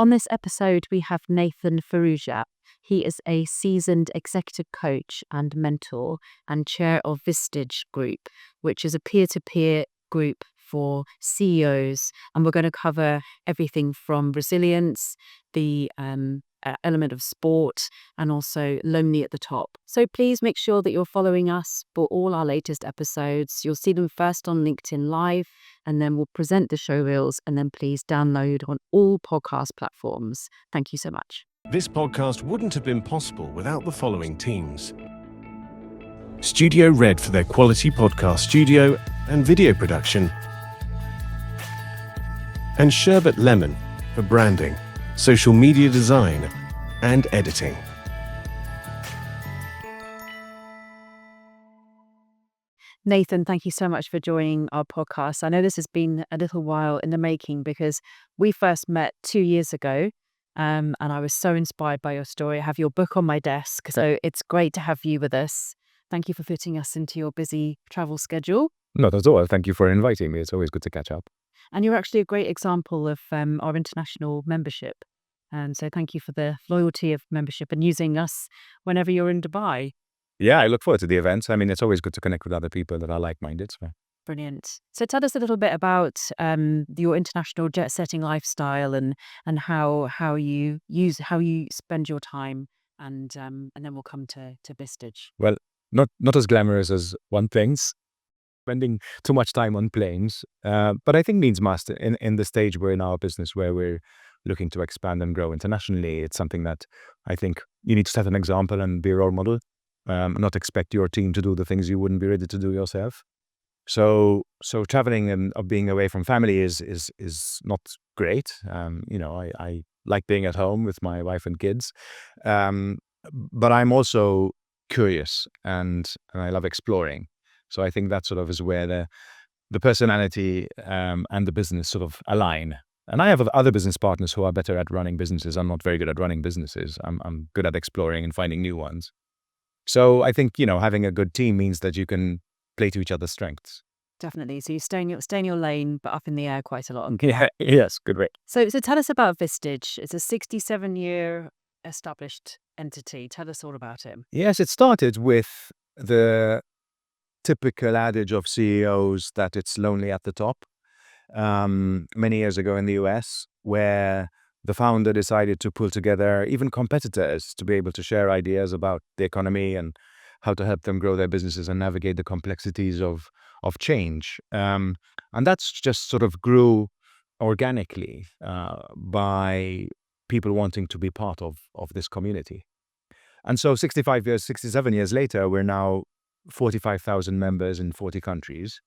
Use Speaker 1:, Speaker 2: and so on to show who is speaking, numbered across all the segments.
Speaker 1: On this episode, we have Nathan Farrugia. He is a seasoned executive coach and mentor and chair of Vistage Group, which is a peer-to-peer group for CEOs. And we're going to cover everything from resilience, the element of sport, and also lonely at the top. So please make sure that you're following us for all our latest episodes. You'll see them first on LinkedIn Live, and then we'll present the show reels, and then please download on all podcast platforms. Thank you so much.
Speaker 2: This podcast wouldn't have been possible without the following teams. Studio Red for their quality podcast studio and video production. And Sherbet Lemon for branding, social media design, and editing.
Speaker 1: Nathan, thank you so much for joining our podcast. I know this has been a little while in the making because we first met 2 years ago, and I was so inspired by your story. I have your book on my desk, so it's great to have you with us. Thank you for fitting us into your busy travel schedule.
Speaker 3: Not at all. Thank you for inviting me. It's always good to catch up.
Speaker 1: And you're actually a great example of our international membership. And so thank you for the loyalty of membership and using us whenever you're in Dubai.
Speaker 3: Yeah, I look forward to the events. I mean, it's always good to connect with other people that are like-minded. So.
Speaker 1: Brilliant. So tell us a little bit about your international jet-setting lifestyle and how you spend your time, and then we'll come to Vistage.
Speaker 3: Well, not as glamorous as one thinks. Spending too much time on planes, but I think needs must in the stage we're in our business where we're looking to expand and grow internationally. It's something that I think you need to set an example and be a role model, not expect your team to do the things you wouldn't be ready to do yourself. So traveling and being away from family is not great. I like being at home with my wife and kids, but I'm also curious and I love exploring. So I think that sort of is where the personality and the business sort of align. And I have other business partners who are better at running businesses. I'm not very good at running businesses. I'm good at exploring and finding new ones. So I think, having a good team means that you can play to each other's strengths.
Speaker 1: Definitely. So you stay in your lane, but up in the air quite a lot.
Speaker 3: Yeah, yes, good way.
Speaker 1: So tell us about Vistage. It's a 67-year established entity. Tell us all about it.
Speaker 3: Yes, it started with the typical adage of CEOs that it's lonely at the top. Many years ago in the US, where the founder decided to pull together even competitors to be able to share ideas about the economy and how to help them grow their businesses and navigate the complexities of change. And that's just sort of grew organically by people wanting to be part of this community. And so 67 years later, we're now 45,000 members in 40 countries.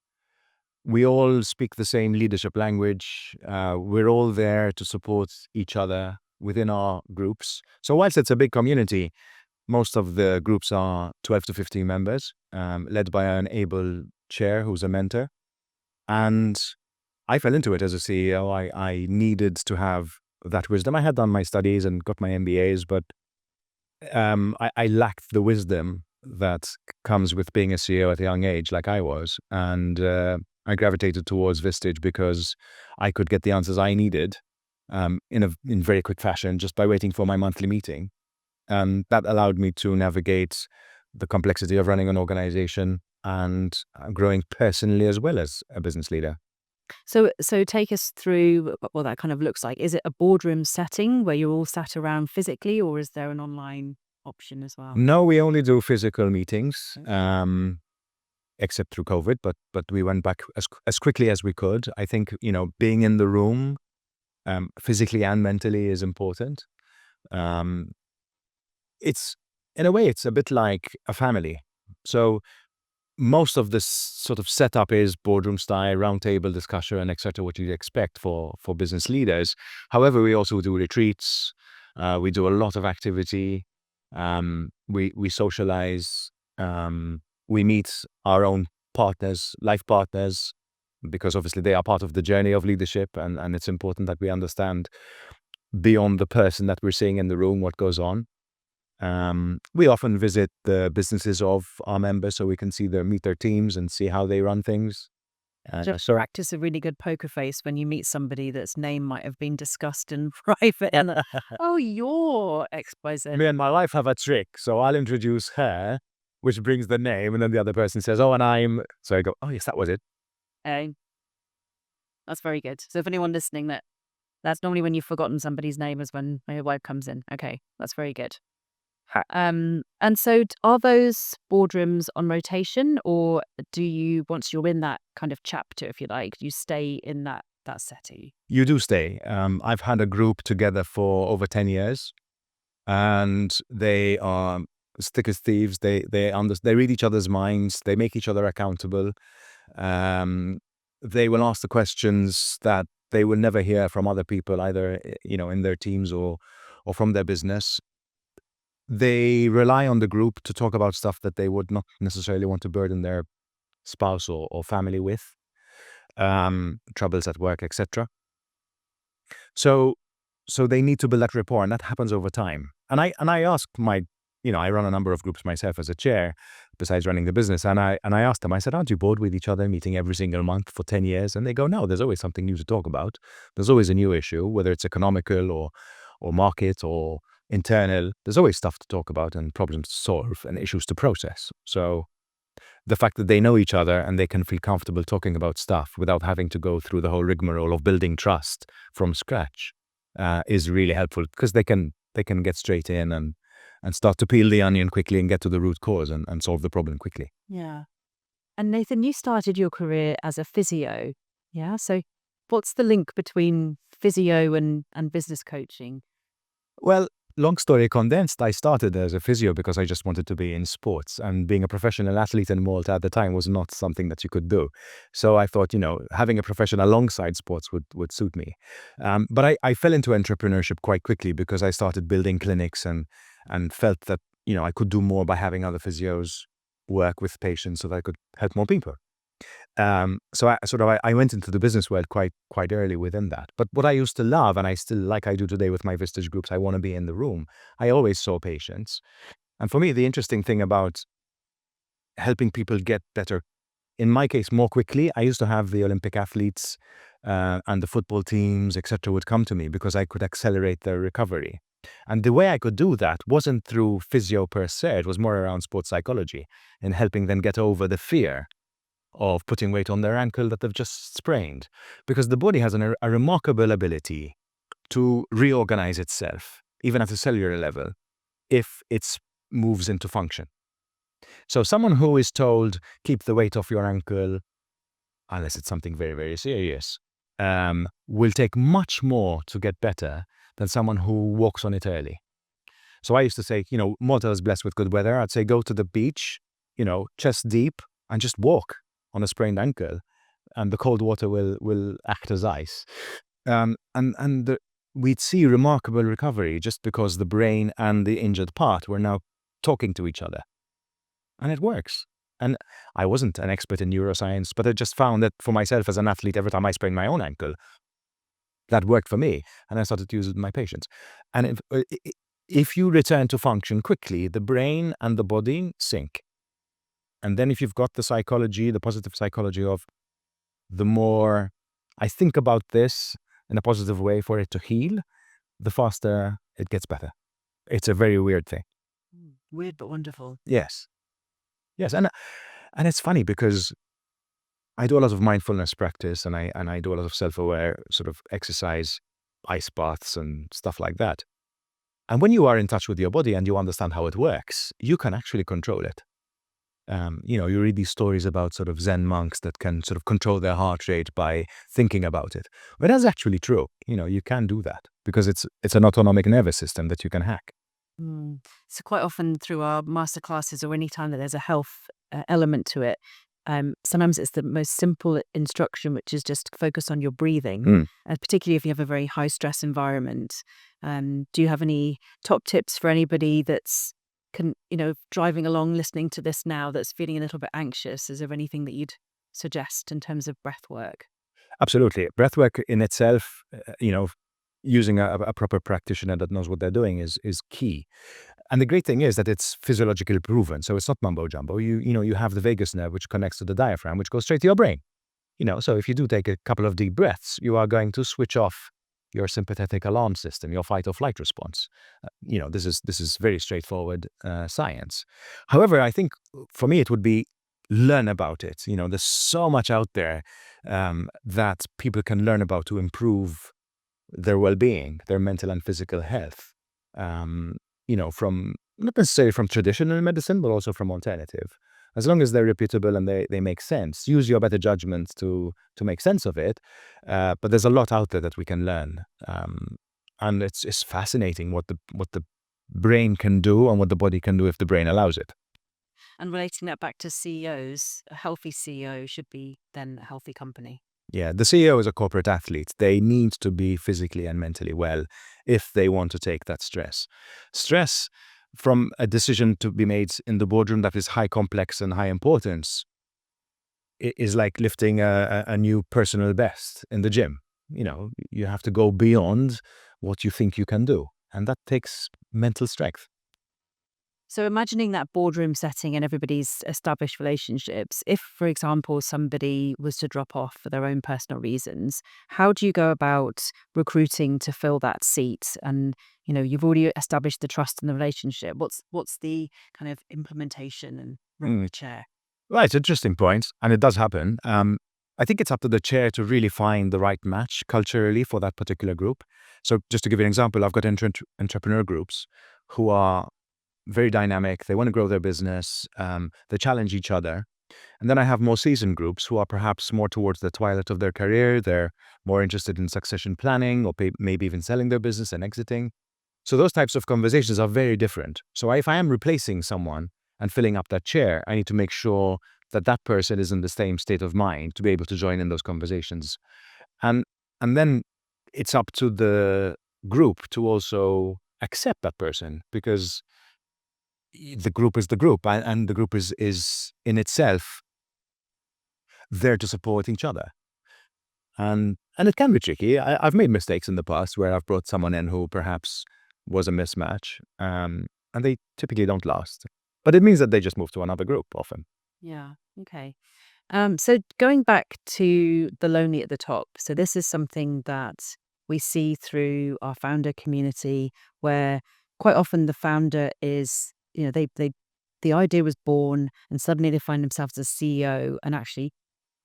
Speaker 3: We all speak the same leadership language. We're all there to support each other within our groups. So whilst it's a big community, most of the groups are 12 to 15 members, led by an able chair who's a mentor. And I fell into it as a CEO. I needed to have that wisdom. I had done my studies and got my MBAs, but I lacked the wisdom that comes with being a CEO at a young age, like I was. And I gravitated towards Vistage because I could get the answers I needed in very quick fashion just by waiting for my monthly meeting. And that allowed me to navigate the complexity of running an organization and growing personally as well as a business leader.
Speaker 1: So take us through what that kind of looks like. Is it a boardroom setting where you're all sat around physically, or is there an online option as well?
Speaker 3: No, we only do physical meetings, except through COVID, but we went back as quickly as we could. I think, being in the room physically and mentally is important. It's, in a way, it's a bit like a family. So most of this sort of setup is boardroom style, roundtable discussion, etc., what you'd expect for business leaders. However, we also do retreats. We do a lot of activity. We socialize. We meet our own partners, life partners, because obviously they are part of the journey of leadership, and it's important that we understand beyond the person that we're seeing in the room what goes on. We often visit the businesses of our members so we can meet their teams and see how they run things.
Speaker 1: Just practice a really good poker face when you meet somebody that's name might have been discussed in private. And oh, you're XYZ.
Speaker 3: Me and my wife have a trick. So I'll introduce her, which brings the name, and then the other person says, "Oh, and I'm." So I go, "Oh, yes, that was it."
Speaker 1: That's very good. So if anyone listening, that's normally when you've forgotten somebody's name is when my wife comes in. Okay, that's very good. And so are those boardrooms on rotation, or do you, once you're in that kind of chapter, if you like, you stay in that setting?
Speaker 3: You do stay. I've had a group together for over 10 years, and they are thick as thieves. They read each other's minds. They make each other accountable. They will ask the questions that they will never hear from other people, either in their teams or from their business. They rely on the group to talk about stuff that they would not necessarily want to burden their spouse or family with, troubles at work, etc. So they need to build that rapport, and that happens over time. And I ask I run a number of groups myself as a chair, besides running the business. And I asked them, I said, "Aren't you bored with each other, meeting every single month for 10 years? And they go, "No, there's always something new to talk about. There's always a new issue, whether it's economical or market or internal. There's always stuff to talk about and problems to solve and issues to process." So the fact that they know each other and they can feel comfortable talking about stuff without having to go through the whole rigmarole of building trust from scratch is really helpful, because they can get straight in and start to peel the onion quickly and get to the root cause and solve the problem quickly.
Speaker 1: Yeah. And Nathan, you started your career as a physio. Yeah. So what's the link between physio and business coaching?
Speaker 3: Well, long story condensed, I started as a physio because I just wanted to be in sports, and being a professional athlete in Malta at the time was not something that you could do. So I thought, having a profession alongside sports would suit me. But I fell into entrepreneurship quite quickly, because I started building clinics and felt that, I could do more by having other physios work with patients so that I could help more people. So I went into the business world quite early within that. But what I used to love, and I still, like I do today with my Vistage groups, I want to be in the room. I always saw patients. And for me, the interesting thing about helping people get better, in my case, more quickly, I used to have the Olympic athletes and the football teams, etc., would come to me because I could accelerate their recovery. And the way I could do that wasn't through physio per se. It was more around sports psychology and helping them get over the fear of putting weight on their ankle that they've just sprained. Because the body has a remarkable ability to reorganize itself, even at a cellular level, if it moves into function. So someone who is told, keep the weight off your ankle, unless it's something very, very serious, will take much more to get better than someone who walks on it early. So I used to say, Malta is blessed with good weather. I'd say go to the beach, chest deep, and just walk on a sprained ankle, and the cold water will act as ice. We'd see remarkable recovery just because the brain and the injured part were now talking to each other. And it works. And I wasn't an expert in neuroscience, but I just found that for myself as an athlete, every time I sprained my own ankle, that worked for me. And I started to use it with my patients. And if you return to function quickly, the brain and the body sync. And then if you've got the psychology, the positive psychology of the more I think about this in a positive way for it to heal, the faster it gets better. It's a very weird thing.
Speaker 1: Weird but wonderful.
Speaker 3: Yes. And it's funny because I do a lot of mindfulness practice, and I do a lot of self-aware sort of exercise, ice baths and stuff like that. And when you are in touch with your body and you understand how it works, you can actually control it. You read these stories about sort of Zen monks that can sort of control their heart rate by thinking about it. But that's actually true. You can do that because it's an autonomic nervous system that you can hack.
Speaker 1: So quite often through our masterclasses or any time that there's a health element to it, sometimes it's the most simple instruction, which is just focus on your breathing, particularly if you have a very high stress environment. Do you have any top tips for anybody that's driving along, listening to this now, that's feeling a little bit anxious? Is there anything that you'd suggest in terms of breath work?
Speaker 3: Absolutely. Breathwork in itself, using a proper practitioner that knows what they're doing is key. And the great thing is that it's physiologically proven. So it's not mumbo jumbo. You have the vagus nerve, which connects to the diaphragm, which goes straight to your brain. So if you do take a couple of deep breaths, you are going to switch off your sympathetic alarm system, your fight or flight response. This is very straightforward science. However, I think for me it would be learn about it. There's so much out there that people can learn about to improve their well-being, their mental and physical health. From not necessarily from traditional medicine, but also from alternative. As long as they're reputable and they make sense, use your better judgment to make sense of it. But there's a lot out there that we can learn, and it's fascinating what the brain can do and what the body can do if the brain allows it.
Speaker 1: And relating that back to CEOs, a healthy CEO should be then a healthy company.
Speaker 3: Yeah, the CEO is a corporate athlete. They need to be physically and mentally well if they want to take that stress. Stress from a decision to be made in the boardroom that is high complex and high importance is like lifting a new personal best in the gym. You have to go beyond what you think you can do, and that takes mental strength.
Speaker 1: So imagining that boardroom setting and everybody's established relationships, if, for example, somebody was to drop off for their own personal reasons, how do you go about recruiting to fill that seat? And, you've already established the trust in the relationship. What's the kind of implementation and
Speaker 3: Mm.
Speaker 1: chair?
Speaker 3: Right, interesting point, and it does happen. I think it's up to the chair to really find the right match culturally for that particular group. So just to give you an example, I've got entrepreneur groups who are very dynamic. They want to grow their business. They challenge each other. And then I have more seasoned groups who are perhaps more towards the twilight of their career. They're more interested in succession planning or maybe even selling their business and exiting. So those types of conversations are very different. So if I am replacing someone and filling up that chair, I need to make sure that that person is in the same state of mind to be able to join in those conversations. And then it's up to the group to also accept that person, because the group is the group, and the group is in itself there to support each other. And it can be tricky. I've made mistakes in the past where I've brought someone in who perhaps was a mismatch, and they typically don't last. But it means that they just move to another group often.
Speaker 1: Yeah. Okay. So going back to the lonely at the top, so this is something that we see through our founder community, where quite often the founder is, the idea was born, and suddenly they find themselves as CEO, and actually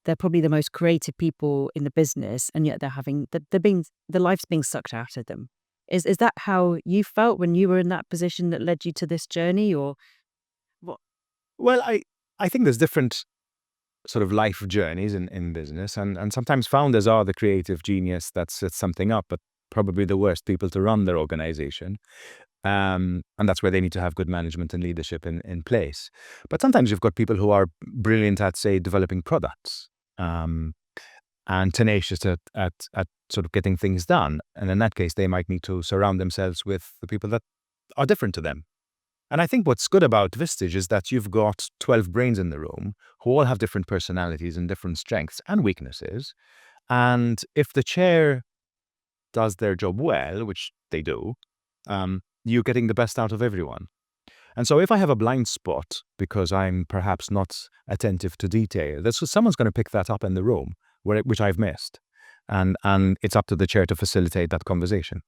Speaker 1: they're probably the most creative people in the business, and yet the life's being sucked out of them. Is that how you felt when you were in that position that led you to this journey, or what?
Speaker 3: Well, I think there's different sort of life journeys in business, and sometimes founders are the creative genius that sets something up, but probably the worst people to run their organization. And that's where they need to have good management and leadership in place. But sometimes you've got people who are brilliant at, say, developing products, and tenacious at sort of getting things done. And in that case, they might need to surround themselves with the people that are different to them. And I think what's good about Vistage is that you've got 12 brains in the room who all have different personalities and different strengths and weaknesses. And if the chair does their job well, which they do, you're getting the best out of everyone. And so if I have a blind spot because I'm perhaps not attentive to detail, someone's going to pick that up in the room, which I've missed. And it's up to the chair to facilitate that conversation.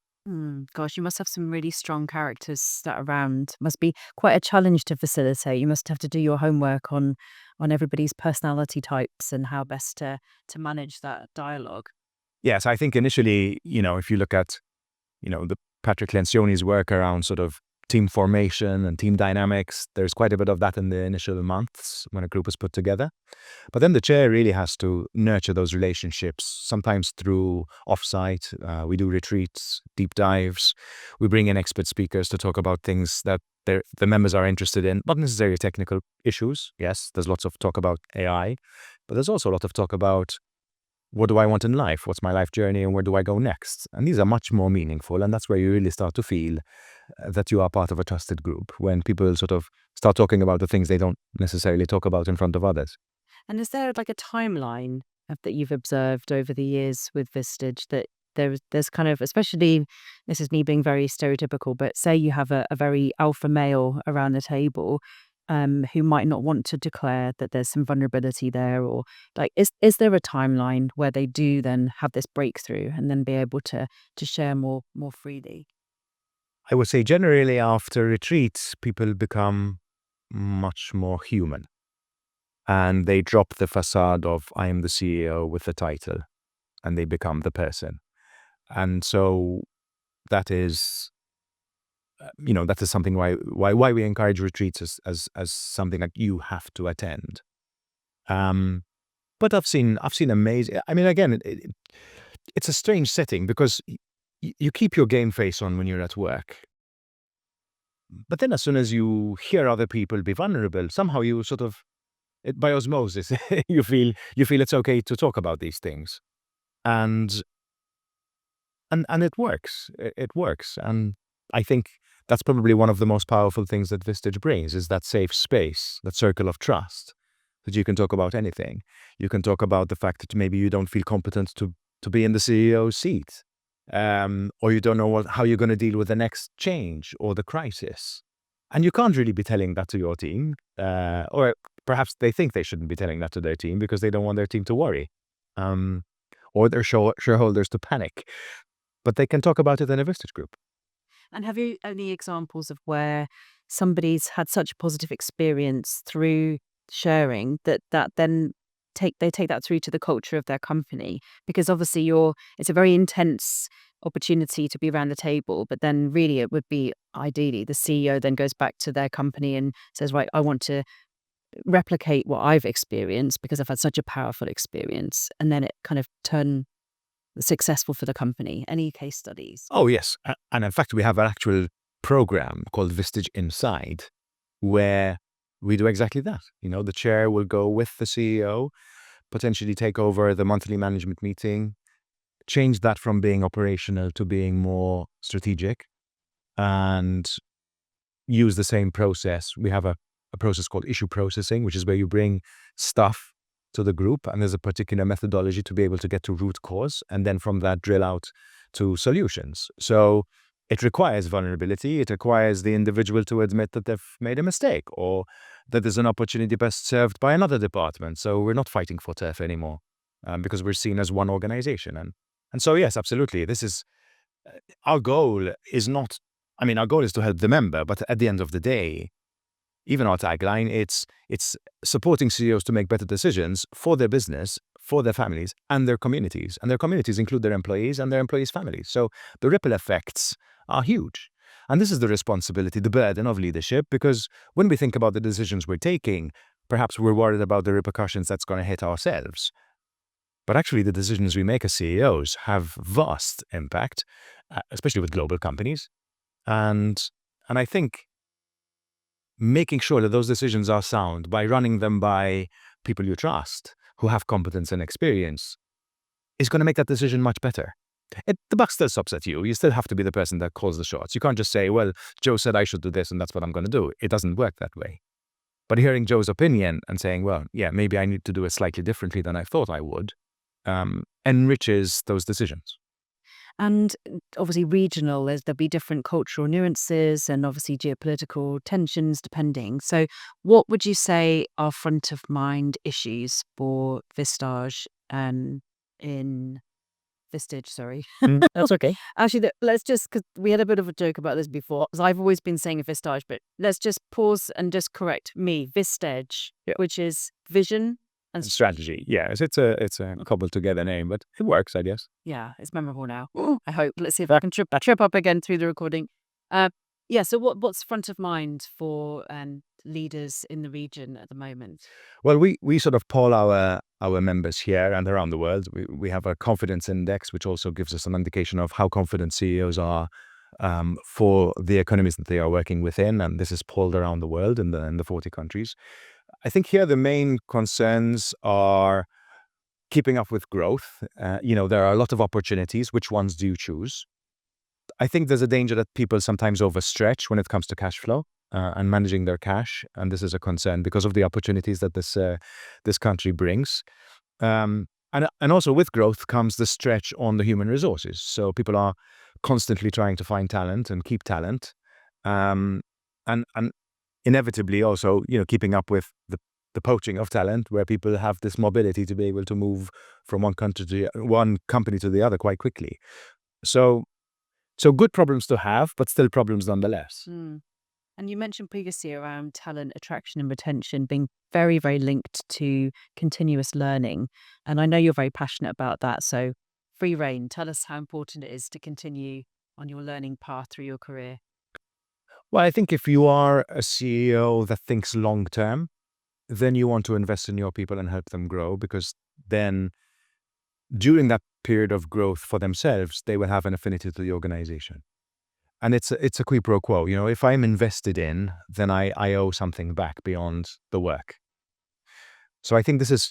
Speaker 1: Gosh, you must have some really strong characters sat around. Must be quite a challenge to facilitate. You must have to do your homework on everybody's personality types and how best to manage that dialogue.
Speaker 3: Yes, I think initially, if you look at, the Patrick Lencioni's work around sort of team formation and team dynamics, there's quite a bit of that in the initial months when a group is put together. But then the chair really has to nurture those relationships, sometimes through offsite. We do retreats, deep dives. We bring in expert speakers to talk about things that the members are interested in, not necessarily technical issues. Yes, there's lots of talk about AI, but there's also a lot of talk about what do I want in life? What's my life journey and where do I go next? And these are much more meaningful. And that's where you really start to feel that you are part of a trusted group, when people sort of start talking about the things they don't necessarily talk about in front of others.
Speaker 1: And is there like a timeline that you've observed over the years with Vistage that there's kind of, especially, this is me being very stereotypical, but say you have a very alpha male around the table, who might not want to declare that there's some vulnerability there, or like is there a timeline where they do then have this breakthrough and then be able to share more freely?
Speaker 3: I would say generally after retreats, people become much more human, and they drop the facade of I am the CEO with the title, and they become the person. And so that is, that is something why we encourage retreats as something that you have to attend. But I've seen amazing. I mean, again, it's a strange setting because you keep your game face on when you're at work, but then as soon as you hear other people be vulnerable, somehow you sort of, by osmosis, you feel it's okay to talk about these things, and it works. It works, and I think that's probably one of the most powerful things that Vistage brings is that safe space, that circle of trust, that you can talk about anything. You can talk about the fact that maybe you don't feel competent to be in the CEO's seat, or you don't know how you're going to deal with the next change or the crisis. And you can't really be telling that to your team, or perhaps they think they shouldn't be telling that to their team because they don't want their team to worry, or their shareholders to panic. But they can talk about it in a Vistage group.
Speaker 1: And have you any examples of where somebody's had such a positive experience through sharing that then they take that through to the culture of their company? Because obviously it's a very intense opportunity to be around the table, but then really it would be ideally the CEO then goes back to their company and says, right, I want to replicate what I've experienced because I've had such a powerful experience, and then it kind of turn successful for the company. Any case studies?
Speaker 3: Oh, yes. And in fact, we have an actual program called Vistage Inside where we do exactly that. The chair will go with the CEO, potentially take over the monthly management meeting, change that from being operational to being more strategic, and use the same process. We have a process called issue processing, which is where you bring stuff to the group, and there's a particular methodology to be able to get to root cause, and then from that drill out to solutions. So it requires vulnerability. It requires the individual to admit that they've made a mistake or that there's an opportunity best served by another department. So we're not fighting for turf anymore, because we're seen as one organization. And so, yes, absolutely. This is our goal is not, our goal is to help the member, but at the end of the day, even our tagline, it's supporting CEOs to make better decisions for their business, for their families, and their communities. And their communities include their employees and their employees' families. So the ripple effects are huge. And this is the responsibility, the burden of leadership, because when we think about the decisions we're taking, perhaps we're worried about the repercussions that's going to hit ourselves. But actually, the decisions we make as CEOs have vast impact, especially with global companies. And I think making sure that those decisions are sound by running them by people you trust, who have competence and experience, is going to make that decision much better. The buck still stops at you. You still have to be the person that calls the shots. You can't just say, well, Joe said I should do this and that's what I'm going to do. It doesn't work that way. But hearing Joe's opinion and saying, well, yeah, maybe I need to do it slightly differently than I thought I would, enriches those decisions.
Speaker 1: And obviously regional, there'll be different cultural nuances and obviously geopolitical tensions depending. So what would you say are front of mind issues for Vistage in Vistage, sorry.
Speaker 3: That's okay.
Speaker 1: Actually, let's just, because we had a bit of a joke about this before, because I've always been saying Vistage, but let's just pause and just correct me. Vistage, which is vision and
Speaker 3: strategy. Yes, it's a cobbled together name, but it works, I guess.
Speaker 1: Yeah, it's memorable now. I hope. Let's see if I can trip up again through the recording. So what's front of mind for leaders in the region at the moment?
Speaker 3: Well, we sort of poll our members here and around the world. We have a confidence index, which also gives us an indication of how confident CEOs are for the economies that they are working within, and this is polled around the world in the 40 countries. I think here the main concerns are keeping up with growth. There are a lot of opportunities. Which ones do you choose? I think there's a danger that people sometimes overstretch when it comes to cash flow and managing their cash, and this is a concern because of the opportunities that this country brings. And also with growth comes the stretch on the human resources. So people are constantly trying to find talent and keep talent, and inevitably also, keeping up with the poaching of talent, where people have this mobility to be able to move from one company to the other quite quickly. So good problems to have, but still problems nonetheless.
Speaker 1: And you mentioned previously around talent attraction and retention being very, very linked to continuous learning. And I know you're very passionate about that. So free reign, tell us how important it is to continue on your learning path through your career.
Speaker 3: Well, I think if you are a CEO that thinks long term, then you want to invest in your people and help them grow, because then during that period of growth for themselves, they will have an affinity to the organization. And it's a quid pro quo. If I'm invested in, then I owe something back beyond the work. So I think this is,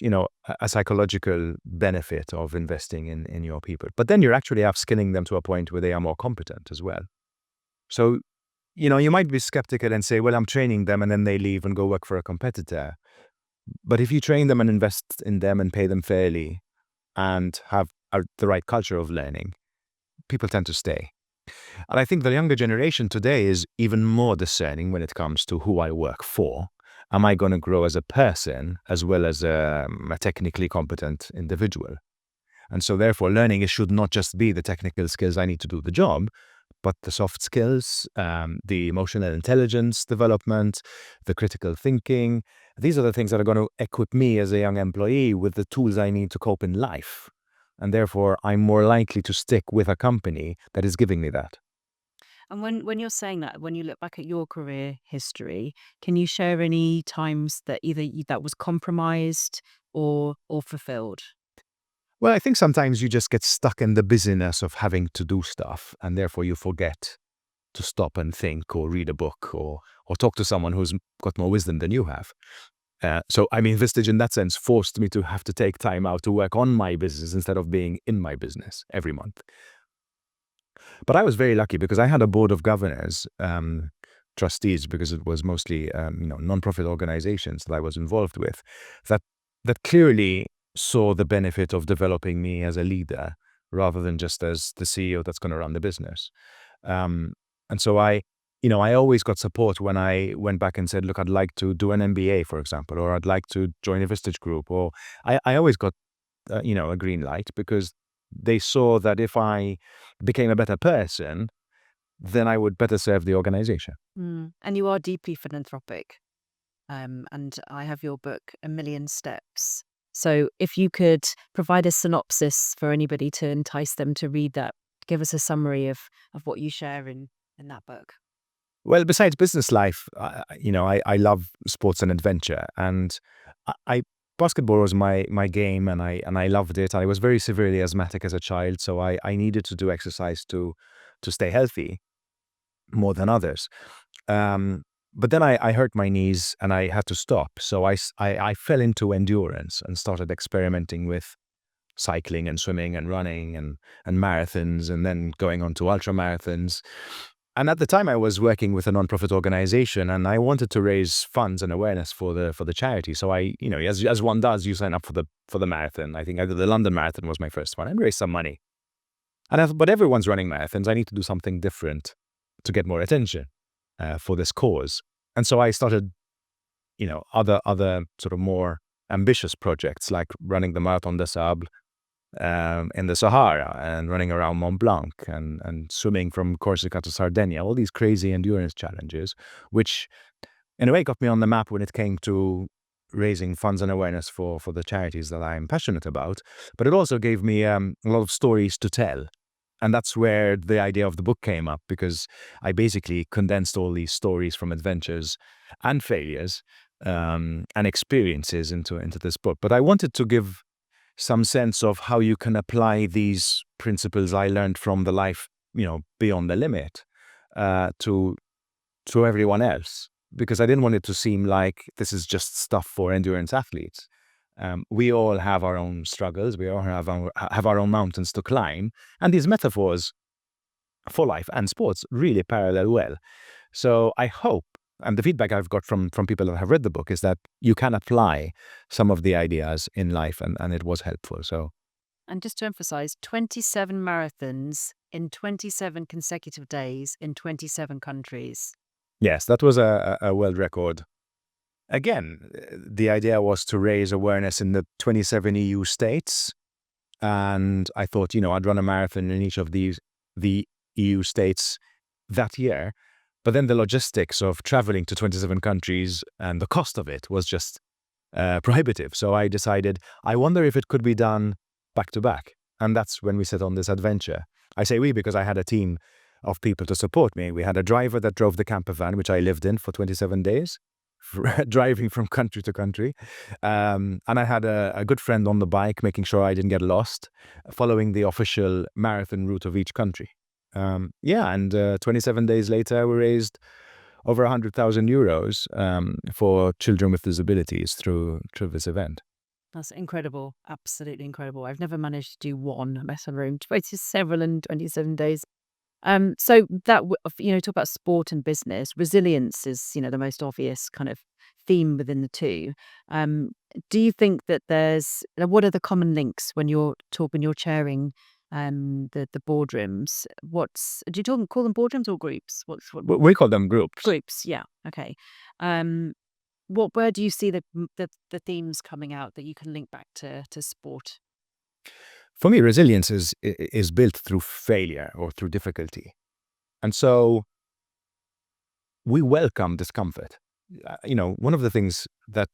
Speaker 3: a psychological benefit of investing in your people. But then you're actually upskilling them to a point where they are more competent as well. So, you might be skeptical and say, well, I'm training them and then they leave and go work for a competitor. But if you train them and invest in them and pay them fairly and have the right culture of learning, people tend to stay. And I think the younger generation today is even more discerning when it comes to who I work for. Am I going to grow as a person as well as a technically competent individual? And so therefore, learning should not just be the technical skills I need to do the job, but the soft skills, the emotional intelligence development, the critical thinking. These are the things that are going to equip me as a young employee with the tools I need to cope in life. And therefore, I'm more likely to stick with a company that is giving me that.
Speaker 1: And when you're saying that, when you look back at your career history, can you share any times that either that was compromised or fulfilled?
Speaker 3: Well, I think sometimes you just get stuck in the busyness of having to do stuff, and therefore you forget to stop and think or read a book or talk to someone who's got more wisdom than you have. So, Vistage in that sense forced me to have to take time out to work on my business instead of being in my business every month. But I was very lucky because I had a board of governors, trustees, because it was mostly non-profit organizations that I was involved with, that clearly saw the benefit of developing me as a leader rather than just as the CEO that's going to run the business. And so I always got support when I went back and said, look, I'd like to do an MBA, for example, or I'd like to join a Vistage group, or I always got a green light, because they saw that if I became a better person, then I would better serve the organization.
Speaker 1: And you are deeply philanthropic. And I have your book, A Million Steps. So if you could provide a synopsis for anybody to entice them to read that, give us a summary of what you share in that book.
Speaker 3: Well, besides business life, I love sports and adventure, and basketball was my game, and I loved it. I was very severely asthmatic as a child, so I needed to do exercise to stay healthy more than others. But then I hurt my knees and I had to stop. So I fell into endurance and started experimenting with cycling and swimming and running and marathons, and then going on to ultra marathons. And at the time, I was working with a non-profit organization, and I wanted to raise funds and awareness for the charity. So I, as one does, you sign up for the marathon. I think the London Marathon was my first one, and raised some money. And I thought, but everyone's running marathons. I need to do something different to get more attention for this cause. And so I started, other sort of more ambitious projects, like running the Marathon des Sables in the Sahara, and running around Mont Blanc, and swimming from Corsica to Sardinia, all these crazy endurance challenges, which in a way got me on the map when it came to raising funds and awareness for the charities that I'm passionate about. But it also gave me a lot of stories to tell. And that's where the idea of the book came up, because I basically condensed all these stories from adventures and failures and experiences into this book. But I wanted to give some sense of how you can apply these principles I learned from the life, beyond the limit, to everyone else, because I didn't want it to seem like this is just stuff for endurance athletes. We all have our own struggles. We all have our own mountains to climb, and these metaphors for life and sports really parallel well. So I hope, and the feedback I've got from people that have read the book, is that you can apply some of the ideas in life, and it was helpful. So,
Speaker 1: and just to emphasize, 27 marathons in 27 consecutive days in 27 countries.
Speaker 3: Yes, that was a world record. Again, the idea was to raise awareness in the 27 EU states. And I thought, I'd run a marathon in each of the EU states that year. But then the logistics of traveling to 27 countries and the cost of it was just prohibitive. So I decided, I wonder if it could be done back to back. And that's when we set on this adventure. I say we because I had a team of people to support me. We had a driver that drove the camper van, which I lived in for 27 days, driving from country to country. And I had a good friend on the bike, making sure I didn't get lost, following the official marathon route of each country. 27 days later, we raised over 100,000 euros for children with disabilities through this event.
Speaker 1: That's incredible. Absolutely incredible. I've never managed to do one marathon room, 27 and 27 days. So that, talk about sport and business. Resilience is, the most obvious kind of theme within the two. Do you think that what are the common links when you're chairing the boardrooms? Do you call them boardrooms or groups?
Speaker 3: We call them groups.
Speaker 1: Groups, yeah. Okay. Where do you see the themes coming out that you can link back to sport?
Speaker 3: For me, resilience is built through failure or through difficulty. And so we welcome discomfort. One of the things that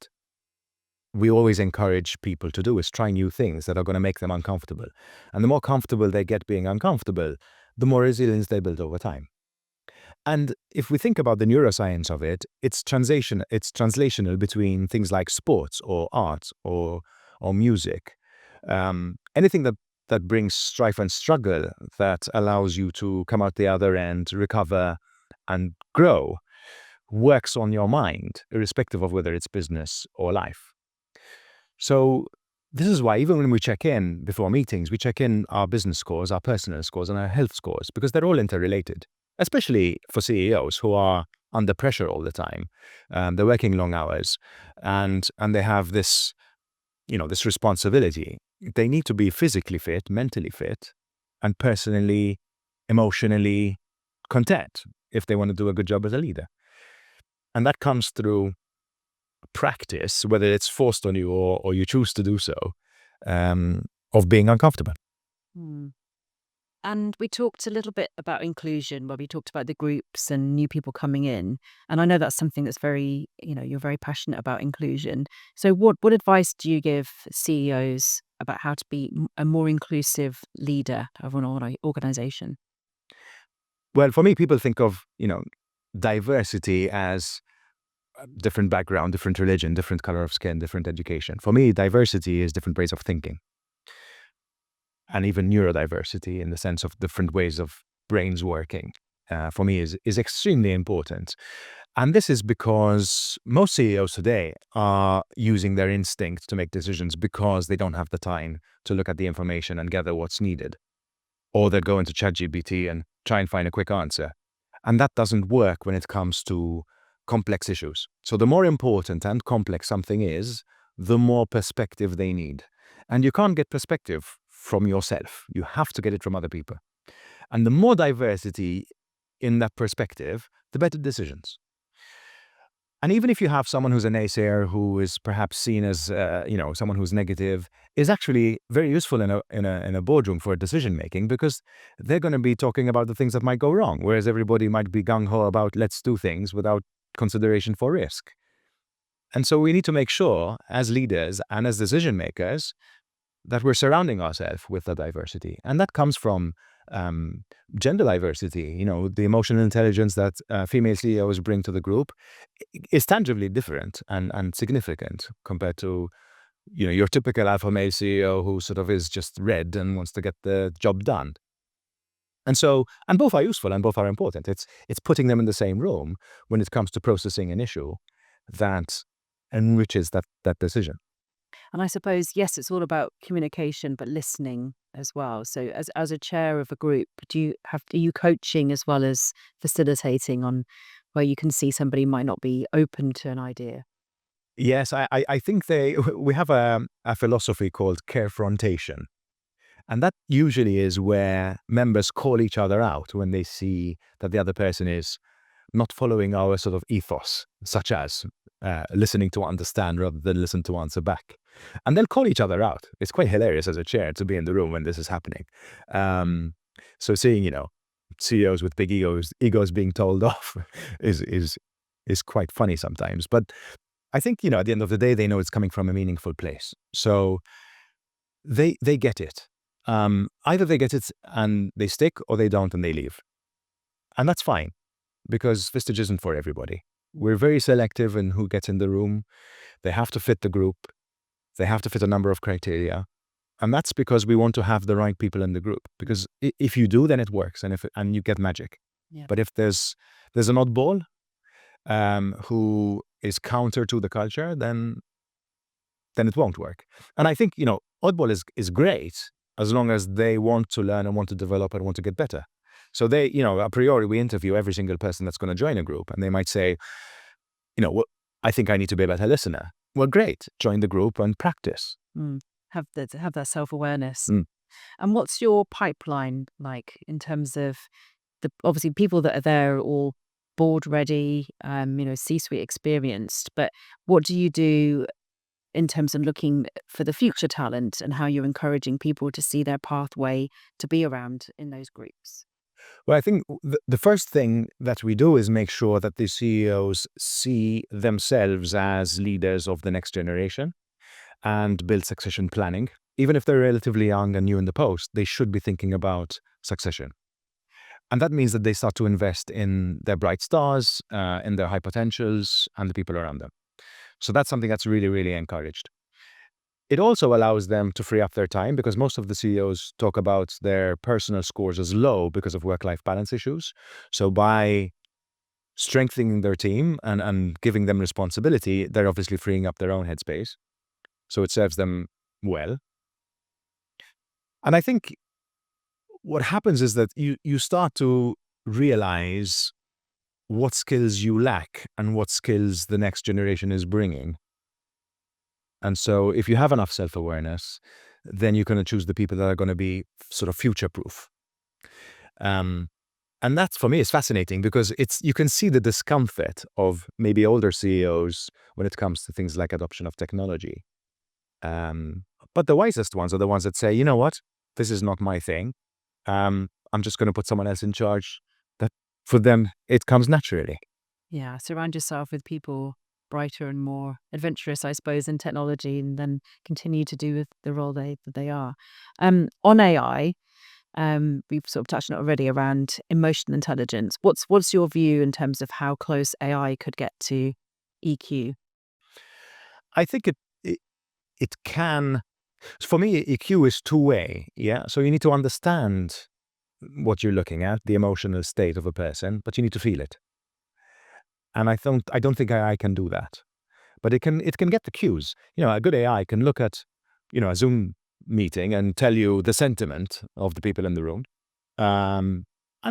Speaker 3: we always encourage people to do is try new things that are going to make them uncomfortable. And the more comfortable they get being uncomfortable, the more resilience they build over time. And if we think about the neuroscience of it, it's translational between things like sports or art or music. Anything that brings strife and struggle, that allows you to come out the other end, recover and grow, works on your mind, irrespective of whether it's business or life. So this is why even when we check in before meetings, we check in our business scores, our personal scores, and our health scores, because they're all interrelated, especially for CEOs who are under pressure all the time. They're working long hours and they have this, this responsibility. They need to be physically fit, mentally fit, and personally, emotionally content if they want to do a good job as a leader. And that comes through practice, whether it's forced on you or you choose to do so, of being uncomfortable.
Speaker 1: And we talked a little bit about inclusion, where we talked about the groups and new people coming in. And I know that's something that's very, you're very passionate about inclusion. So what advice do you give CEOs about how to be a more inclusive leader of an organization?
Speaker 3: Well, for me, people think of, diversity as different background, different religion, different color of skin, different education. For me, diversity is different ways of thinking. And even neurodiversity, in the sense of different ways of brains working, for me is extremely important. And this is because most CEOs today are using their instinct to make decisions because they don't have the time to look at the information and gather what's needed. Or they'll go into ChatGPT and try and find a quick answer. And that doesn't work when it comes to complex issues. So the more important and complex something is, the more perspective they need. And you can't get perspective from yourself. You have to get it from other people. And the more diversity in that perspective, the better decisions. And even if you have someone who's a naysayer, who is perhaps seen as someone who's negative, is actually very useful in a boardroom for decision making, because they're going to be talking about the things that might go wrong, whereas everybody might be gung-ho about let's do things without consideration for risk. And so we need to make sure, as leaders and as decision makers, that we're surrounding ourselves with the diversity. And that comes from gender diversity. The emotional intelligence that female CEOs bring to the group is tangibly different and significant compared to your typical alpha male CEO who sort of is just red and wants to get the job done. And both are useful and both are important. It's putting them in the same room when it comes to processing an issue that enriches that decision.
Speaker 1: And I suppose, yes, it's all about communication, but listening as well. So as a chair of a group, are you coaching as well as facilitating on where you can see somebody might not be open to an idea?
Speaker 3: Yes, I think we have a philosophy called carefrontation. And that usually is where members call each other out when they see that the other person is not following our sort of ethos, such as listening to understand rather than listen to answer back. And they'll call each other out. It's quite hilarious as a chair to be in the room when this is happening. So seeing, CEOs with big egos being told off is quite funny sometimes. But I think, at the end of the day, they know it's coming from a meaningful place. So they get it. Either they get it and they stick, or they don't and they leave. And that's fine, because Vistage isn't for everybody. We're very selective in who gets in the room. They have to fit the group. They have to fit a number of criteria. And that's because we want to have the right people in the group. Because if you do, then it works, and you get magic.
Speaker 1: Yeah.
Speaker 3: But if there's an oddball who is counter to the culture, then it won't work. And I think, oddball is great as long as they want to learn and want to develop and want to get better. So they, a priori, we interview every single person that's going to join a group, and they might say, I think I need to be a better listener. Well, great. Join the group and practice.
Speaker 1: Have that self-awareness.
Speaker 3: Mm.
Speaker 1: And what's your pipeline like in terms of obviously people that are there are all board ready, C-suite experienced, but what do you do in terms of looking for the future talent and how you're encouraging people to see their pathway to be around in those groups?
Speaker 3: Well, I think the first thing that we do is make sure that the CEOs see themselves as leaders of the next generation and build succession planning. Even if they're relatively young and new in the post, they should be thinking about succession. And that means that they start to invest in their bright stars, in their high potentials, and the people around them. So that's something that's really, really encouraged. It also allows them to free up their time, because most of the CEOs talk about their personal scores as low because of work-life balance issues. So by strengthening their team and giving them responsibility, they're obviously freeing up their own headspace. So it serves them well. And I think what happens is that you start to realize what skills you lack and what skills the next generation is bringing. And so if you have enough self-awareness, then you're going to choose the people that are going to be sort of future-proof. And that, for me, is fascinating, because you can see the discomfort of maybe older CEOs when it comes to things like adoption of technology. But the wisest ones are the ones that say, you know what, this is not my thing. I'm just going to put someone else in charge. That for them, it comes naturally.
Speaker 1: Yeah, surround yourself with people brighter and more adventurous, I suppose, in technology, and then continue to do with the role that they are. On AI, we've sort of touched on it already around emotional intelligence. What's your view in terms of how close AI could get to EQ?
Speaker 3: I think it can. For me, EQ is two-way. Yeah, so you need to understand what you're looking at, the emotional state of a person, but you need to feel it. And I don't think AI can do that, but it can get the cues. A good AI can look at, a Zoom meeting and tell you the sentiment of the people in the room. And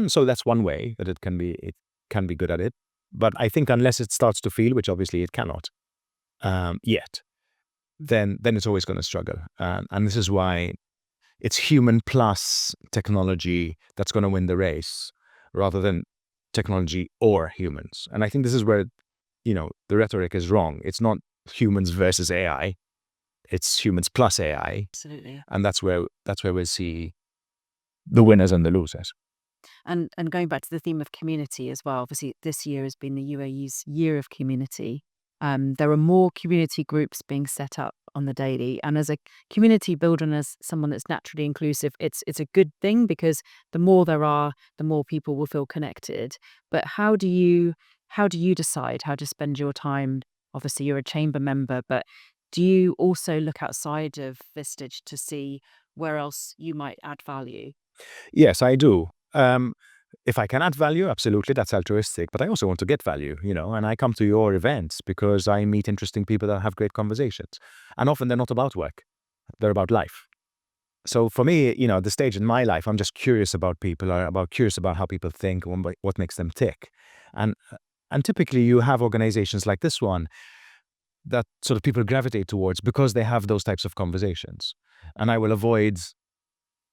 Speaker 3: so that's one way that it can be good at it. But I think unless it starts to feel, which obviously it cannot yet, then it's always going to struggle. And this is why it's human plus technology that's going to win the race, rather than technology or humans. And I think this is where, the rhetoric is wrong. It's not humans versus AI. It's humans plus AI.
Speaker 1: Absolutely.
Speaker 3: And that's where we'll see the winners and the losers.
Speaker 1: And going back to the theme of community as well, obviously this year has been the UAE's year of community. There are more community groups being set up on the daily, and as a community builder and as someone that's naturally inclusive, it's a good thing, because the more there are, the more people will feel connected. But how do you decide how to spend your time? Obviously, you're a chamber member, but do you also look outside of Vistage to see where else you might add value?
Speaker 3: Yes, I do. If I can add value, absolutely, that's altruistic. But I also want to get value, and I come to your events because I meet interesting people that have great conversations. And often they're not about work, they're about life. So for me, at the stage in my life, I'm just curious about people, curious about how people think, what makes them tick. And typically you have organizations like this one that sort of people gravitate towards because they have those types of conversations. And I will avoid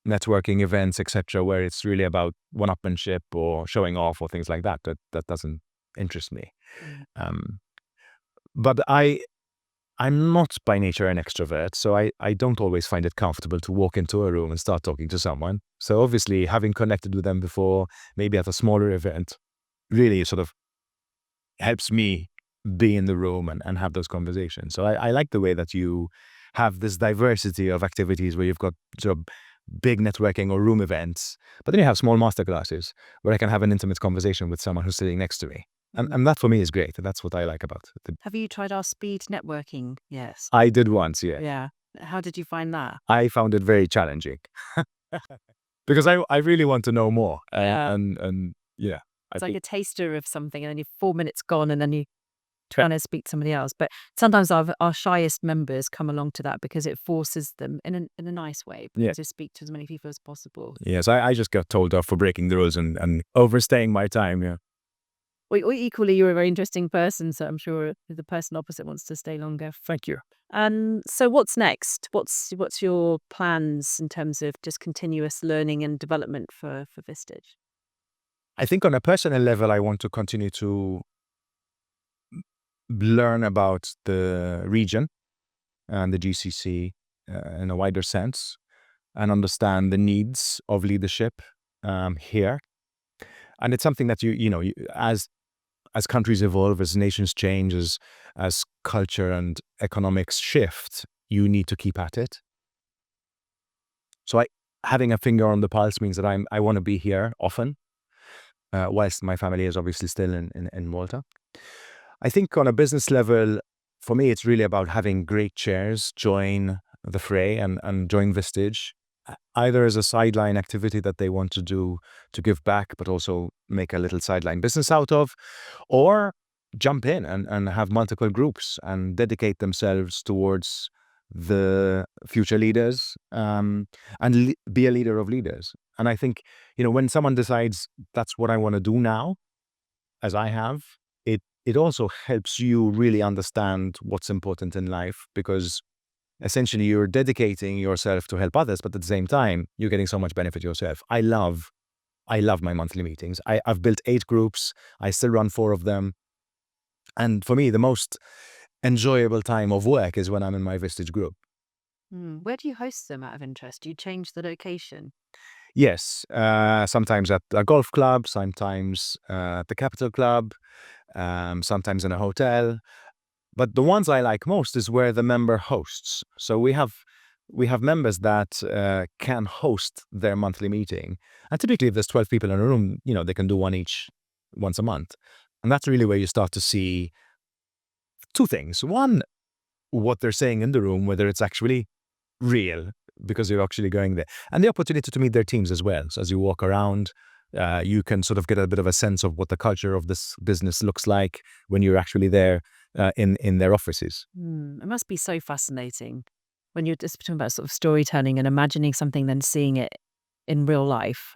Speaker 3: networking events, etc., where it's really about one-upmanship or showing off or things like that. That doesn't interest me.
Speaker 1: Mm.
Speaker 3: But I'm not by nature an extrovert, so I don't always find it comfortable to walk into a room and start talking to someone. So obviously, having connected with them before, maybe at a smaller event, really sort of helps me be in the room and have those conversations. So I like the way that you have this diversity of activities where you've got sort of big networking or room events, but then you have small masterclasses where I can have an intimate conversation with someone who's sitting next to me. And that for me is great. That's what I like about it.
Speaker 1: Have you tried our speed networking? Yes.
Speaker 3: I did once, yeah.
Speaker 1: Yeah. How did you find that?
Speaker 3: I found it very challenging because I really want to know more.
Speaker 1: Yeah.
Speaker 3: And yeah, I
Speaker 1: It's like
Speaker 3: think
Speaker 1: a taster of something, and then you're 4 minutes gone, and then you trying to speak to somebody else. But sometimes our shyest members come along to that because it forces them in a nice way to speak to as many people as possible.
Speaker 3: yes, I just got told off for breaking the rules and overstaying my time. Yeah.
Speaker 1: Or equally, you're a very interesting person, so I'm sure the person opposite wants to stay longer.
Speaker 3: Thank you.
Speaker 1: So what's next? What's your plans in terms of just continuous learning and development for Vistage?
Speaker 3: I think on a personal level, I want to continue to learn about the region and the GCC in a wider sense and understand the needs of leadership here. And it's something that as countries evolve, as nations change, as culture and economics shift, you need to keep at it. So having a finger on the pulse means that I want to be here often, whilst my family is obviously still in Malta. I think on a business level, for me, it's really about having great chairs join the fray and join Vistage, either as a sideline activity that they want to do to give back, but also make a little sideline business out of, or jump in and have multiple groups and dedicate themselves towards the future leaders and be a leader of leaders. And I think, when someone decides that's what I want to do now, as I have, it also helps you really understand what's important in life, because essentially you're dedicating yourself to help others, but at the same time, you're getting so much benefit yourself. I love my monthly meetings. I've built 8 groups. I still run 4 of them. And for me, the most enjoyable time of work is when I'm in my Vistage group.
Speaker 1: Where do you host them out of interest? Do you change the location?
Speaker 3: Yes, sometimes at a golf club, sometimes at the Capital Club, sometimes in a hotel. But the ones I like most is where the member hosts. So we have members that can host their monthly meeting. And typically, if there's 12 people in a room, they can do one each once a month. And that's really where you start to see 2 things. One, what they're saying in the room, whether it's actually real, because you're actually going there. And the opportunity to meet their teams as well. So as you walk around, you can sort of get a bit of a sense of what the culture of this business looks like when you're actually there in their offices.
Speaker 1: It must be so fascinating when you're just talking about sort of storytelling and imagining something, then seeing it in real life,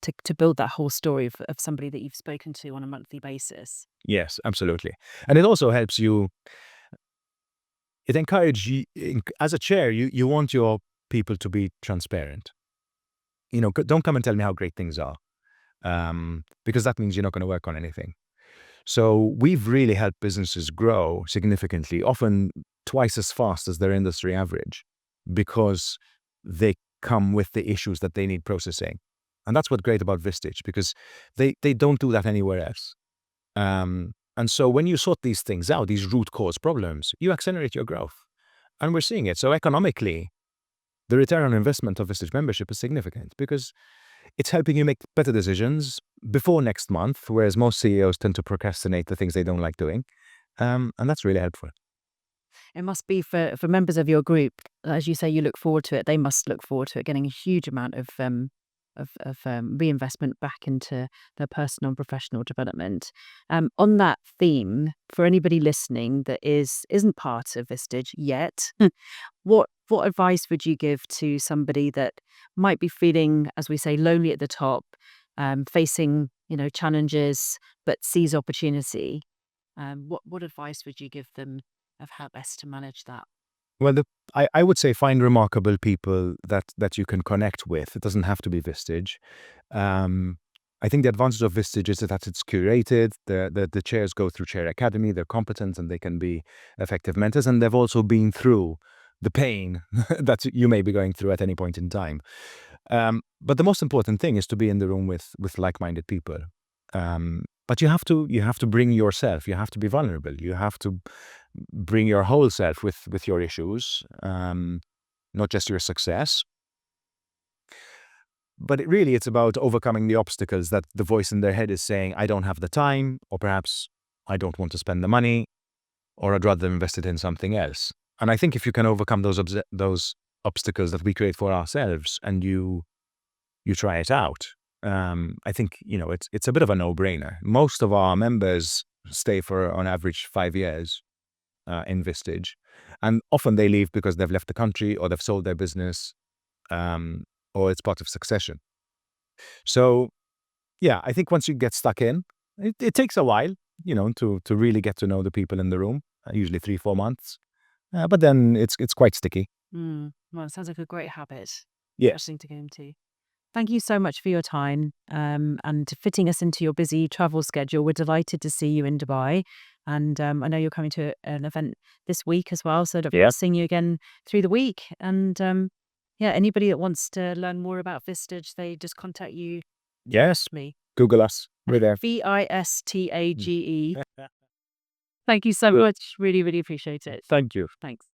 Speaker 1: to build that whole story of somebody that you've spoken to on a monthly basis.
Speaker 3: Yes, absolutely. And it also helps you. It encourages you, as a chair, you want your people to be transparent. Don't come and tell me how great things are, because that means you're not going to work on anything. So we've really helped businesses grow significantly, often twice as fast as their industry average, because they come with the issues that they need processing. And that's what's great about Vistage, because they don't do that anywhere else. And so when you sort these things out, these root cause problems, you accelerate your growth. And we're seeing it. So economically, the return on investment of Vistage membership is significant, because it's helping you make better decisions before next month, whereas most CEOs tend to procrastinate the things they don't like doing. And that's really helpful.
Speaker 1: It must be for members of your group, as you say, you look forward to it. They must look forward to it, getting a huge amount of reinvestment back into their personal and professional development. On that theme, for anybody listening that isn't part of Vistage yet, what advice would you give to somebody that might be feeling, as we say, lonely at the top, facing challenges, but sees opportunity? What advice would you give them of how best to manage that?
Speaker 3: Well, I would say find remarkable people that you can connect with. It doesn't have to be Vistage. I think the advantage of Vistage is that it's curated. The chairs go through Chair Academy. They're competent and they can be effective mentors. And they've also been through the pain that you may be going through at any point in time. But the most important thing is to be in the room with like-minded people. But you have to bring yourself. You have to be vulnerable. You have to bring your whole self with your issues, not just your success. But it's about overcoming the obstacles that the voice in their head is saying, I don't have the time, or perhaps I don't want to spend the money, or I'd rather invest it in something else. And I think if you can overcome those obstacles that we create for ourselves and you try it out, I think, it's a bit of a no-brainer. Most of our members stay for, on average, 5 years in Vistage. And often they leave because they've left the country or they've sold their business, or it's part of succession. So, I think once you get stuck in, it takes a while, to really get to know the people in the room, usually 3-4 months. But then it's quite sticky.
Speaker 1: Well, it sounds like a great habit.
Speaker 3: Yeah.
Speaker 1: Interesting to go into. Thank you so much for your time and fitting us into your busy travel schedule. We're delighted to see you in Dubai. And I know you're coming to an event this week as well. So I'll seeing you again through the week. And anybody that wants to learn more about Vistage, they just contact you.
Speaker 3: Yes.
Speaker 1: Me.
Speaker 3: Google us. We're there.
Speaker 1: Vistage. Thank you so much. Really, really appreciate it.
Speaker 3: Thank you.
Speaker 1: Thanks.